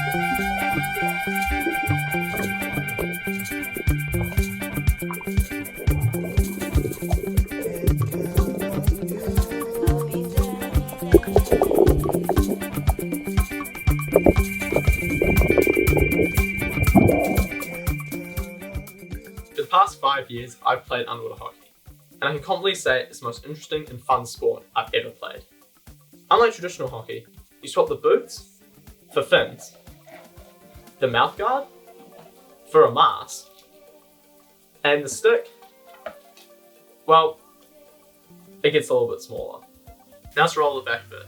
For the past 5 years, I've played underwater hockey, and I can confidently say it's the most interesting and fun sport I've ever played. Unlike traditional hockey, you swap the boots for fins, the mouthguard for a mask, and the stick, well, it gets a little bit smaller. Now let's roll it back a bit.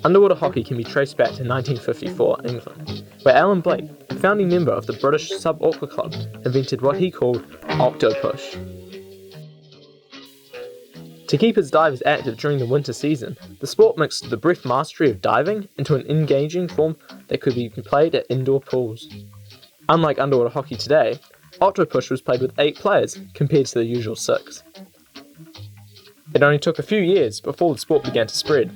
Underwater hockey can be traced back to 1954 England, where Alan Blake, a founding member of the British Sub-Aqua Club, invented what he called octo-push. To keep its divers active during the winter season, the sport mixed the breath mastery of diving into an engaging form that could be played at indoor pools. Unlike underwater hockey today, octo-push was played with 8 players compared to the usual 6. It only took a few years before the sport began to spread.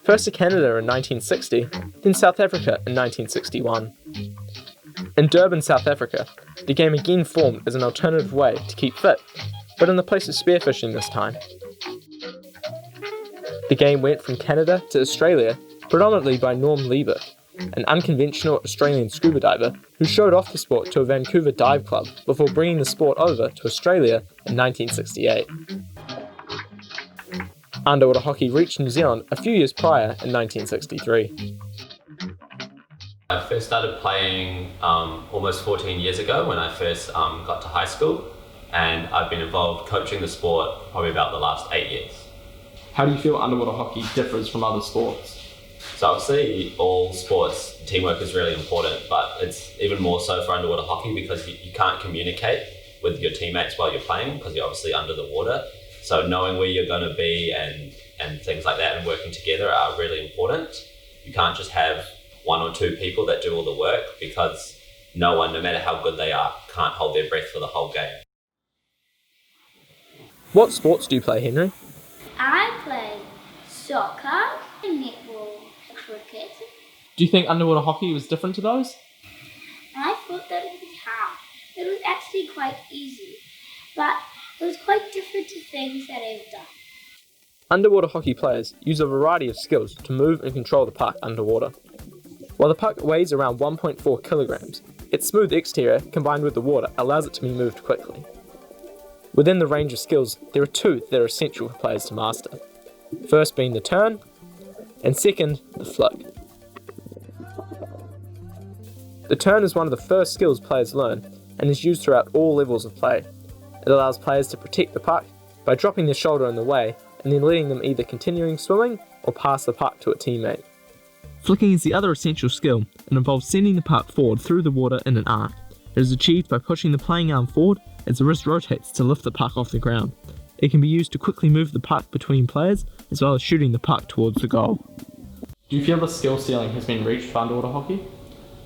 First to Canada in 1960, then South Africa in 1961. In Durban, South Africa, the game again formed as an alternative way to keep fit, but in the place of spearfishing this time. The game went from Canada to Australia, predominantly by Norm Lieber, an unconventional Australian scuba diver who showed off the sport to a Vancouver dive club before bringing the sport over to Australia in 1968. Underwater hockey reached New Zealand a few years prior in 1963. I first started playing almost 14 years ago when I first got to high school, and I've been involved coaching the sport probably about the last 8 years. How do you feel underwater hockey differs from other sports? So obviously all sports, teamwork is really important, but it's even more so for underwater hockey because you can't communicate with your teammates while you're playing because you're obviously under the water. So knowing where you're going to be and things like that and working together are really important. You can't just have 1 or 2 people that do all the work because no one, no matter how good they are, can't hold their breath for the whole game. What sports do you play, Henry? I play soccer, netball, cricket. Do you think underwater hockey was different to those? I thought that it was hard. It was actually quite easy, but it was quite different to things that I've done. Underwater hockey players use a variety of skills to move and control the puck underwater. While the puck weighs around 1.4 kilograms, its smooth exterior combined with the water allows it to be moved quickly. Within the range of skills, there are 2 that are essential for players to master. First being the turn, and second, the flick. The turn is one of the first skills players learn and is used throughout all levels of play. It allows players to protect the puck by dropping their shoulder in the way and then letting them either continuing swimming or pass the puck to a teammate. Flicking is the other essential skill and involves sending the puck forward through the water in an arc. It is achieved by pushing the playing arm forward as the wrist rotates to lift the puck off the ground. It can be used to quickly move the puck between players as well as shooting the puck towards the goal. Do you feel the skill ceiling has been reached for underwater hockey?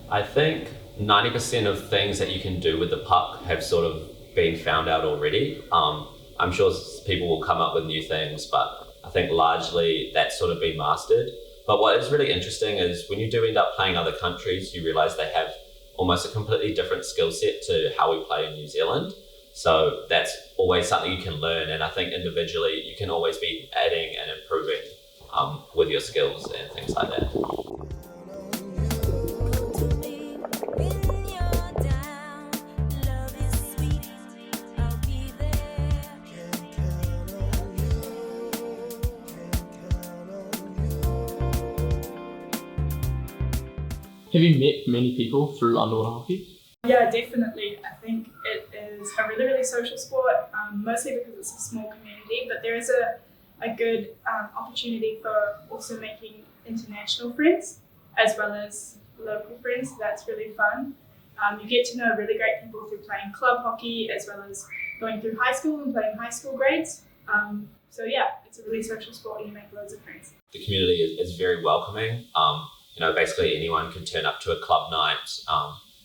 I think 90% of things that you can do with the puck have sort of been found out already. I'm sure people will come up with new things, but I think largely that's sort of been mastered. But what is really interesting is when you do end up playing other countries, you realise they have almost a completely different skill set to how we play in New Zealand. So that's always something you can learn, and I think individually you can always be adding and improving with your skills and things like that. Have you met many people through underwater hockey? Yeah, definitely. I think it is a really, really social sport, mostly because it's a small community, but there is a good opportunity for also making international friends as well as local friends. So that's really fun. You get to know really great people through playing club hockey as well as going through high school and playing high school grades. So yeah, it's a really social sport and you make loads of friends. The community is very welcoming. Basically anyone can turn up to a club night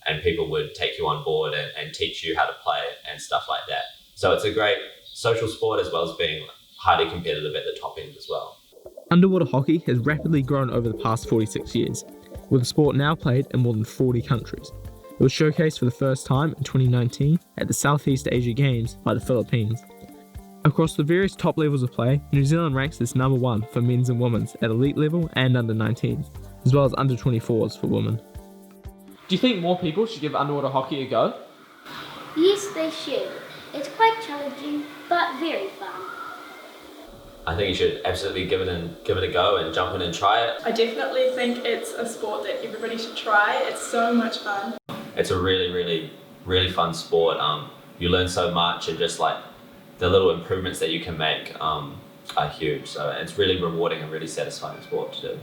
and people would take you on board and teach you how to play and stuff like that. So it's a great social sport as well as being highly competitive at the top end as well. Underwater hockey has rapidly grown over the past 46 years, with the sport now played in more than 40 countries. It was showcased for the first time in 2019 at the Southeast Asia Games by the Philippines. Across the various top levels of play, New Zealand ranks as number 1 for men's and women's at elite level and under 19s, as well as under 24s for women. Do you think more people should give underwater hockey a go? Yes, they should. It's quite challenging, but very fun. I think you should absolutely give it a go and jump in and try it. I definitely think it's a sport that everybody should try. It's so much fun. It's a really, really, really fun sport. You learn so much, and just like the little improvements that you can make are huge. So it's really rewarding and really satisfying sport to do.